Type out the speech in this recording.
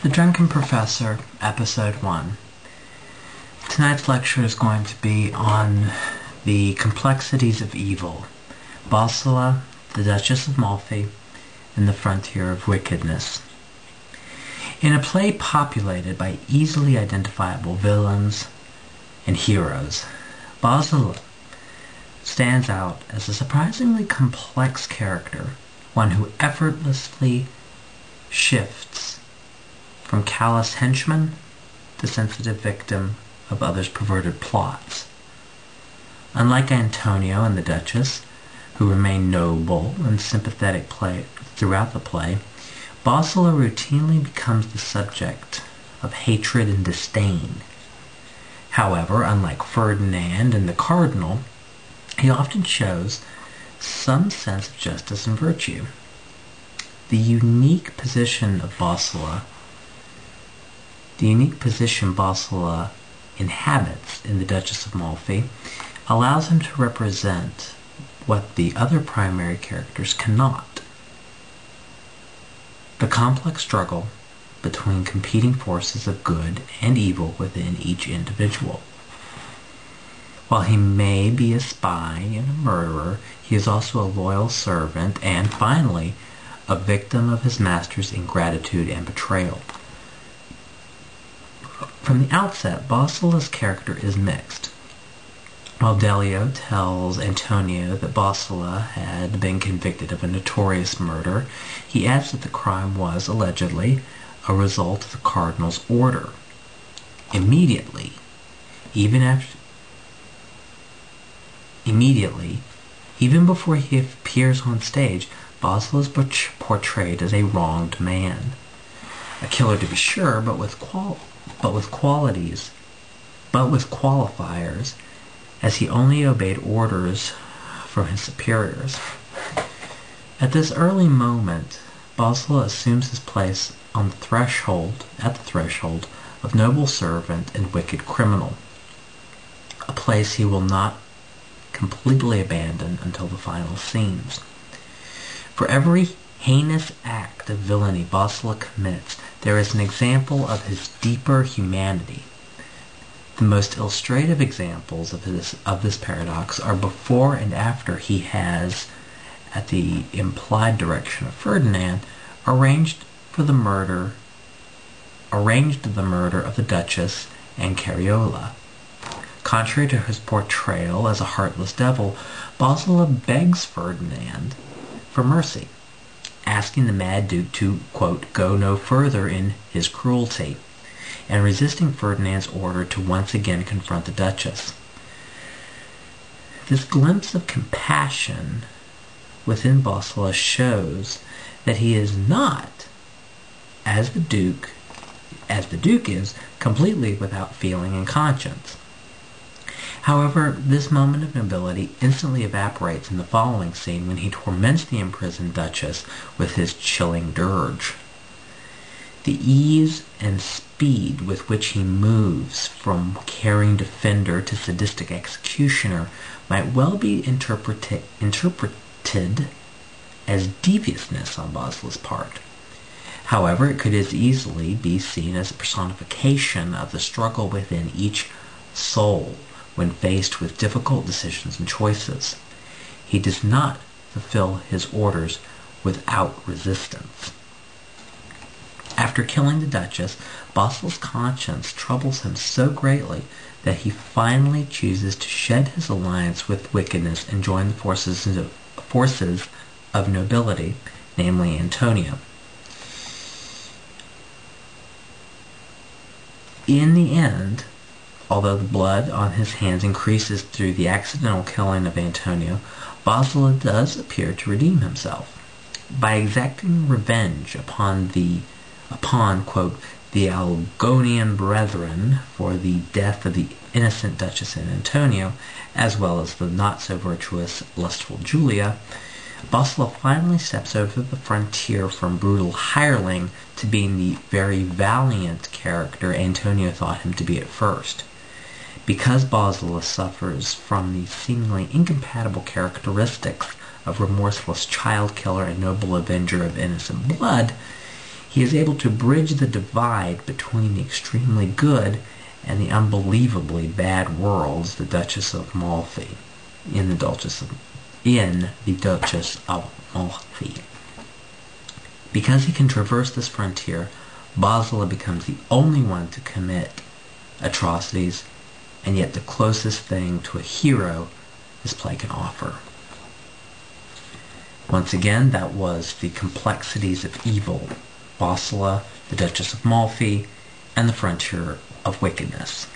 The Drunken Professor, Episode 1. Tonight's lecture is going to be on the complexities of evil, Bosola, the Duchess of MALFI, and the frontier of wickedness. In a play populated by easily identifiable villains and heroes, Bosola stands out as a surprisingly complex character, one who effortlessly shifts from callous henchman to sensitive victim of others' perverted plots. Unlike Antonio and the Duchess, who remain noble and sympathetic throughout the play, Bosola routinely becomes the subject of hatred and disdain. However, unlike Ferdinand and the Cardinal, he often shows some sense of justice and virtue. The unique position Bosola inhabits in the Duchess of MALFI allows him to represent what the other primary characters cannot: the complex struggle between competing forces of good and evil within each individual. While he may be a spy and a murderer, he is also a loyal servant and, finally, a victim of his master's ingratitude and betrayal. From the outset, Bosola's character is mixed. While Delio tells Antonio that Bosola had been convicted of a notorious murder, he adds that the crime was, allegedly, a result of the Cardinal's order. Immediately, even before he appears on stage, Bosola is portrayed as a wronged man. A killer, to be sure, but with qualifiers, as he only obeyed orders from his superiors. At this early moment, Bosola assumes his place at the threshold of noble servant and wicked criminal, a place he will not completely abandon until the final scenes. For every heinous act of villainy Bosola commits, there is an example of his deeper humanity. The most illustrative examples of this paradox are before and after he has, at the implied direction of Ferdinand, arranged the murder of the Duchess and Cariola. Contrary to his portrayal as a heartless devil, Bosola begs Ferdinand for mercy, asking the Mad Duke to, quote, go no further in his cruelty, and resisting Ferdinand's order to once again confront the Duchess. This glimpse of compassion within Bosola shows that he is not, as the Duke is, completely without feeling and conscience. However, this moment of nobility instantly evaporates in the following scene when he torments the imprisoned Duchess with his chilling dirge. The ease and speed with which he moves from caring defender to sadistic executioner might well be interpreted as deviousness on Bosola's part. However, it could as easily be seen as a personification of the struggle within each soul when faced with difficult decisions and choices. He does not fulfill his orders without resistance. After killing the Duchess, Bosola's conscience troubles him so greatly that he finally chooses to shed his alliance with wickedness and join the forces of nobility, namely Antonio. In the end, although the blood on his hands increases through the accidental killing of Antonio, Bosola does appear to redeem himself. By exacting revenge upon quote, the Algonian brethren for the death of the innocent Duchess and Antonio, as well as the not-so-virtuous, lustful Julia, Bosola finally steps over the frontier from brutal hireling to being the very valiant character Antonio thought him to be at first. Because Bosola suffers from the seemingly incompatible characteristics of remorseless child killer and noble avenger of innocent blood, He is able to bridge the divide between the extremely good and the unbelievably bad worlds the Duchess of MALFI in the Duchess of MALFI. Because he can traverse this frontier, Bosola becomes the only one to commit atrocities, and yet the closest thing to a hero this play can offer. Once again, that was The Complexities of Evil, Bosola, the Duchess of MALFI, and the Frontier of Wickedness.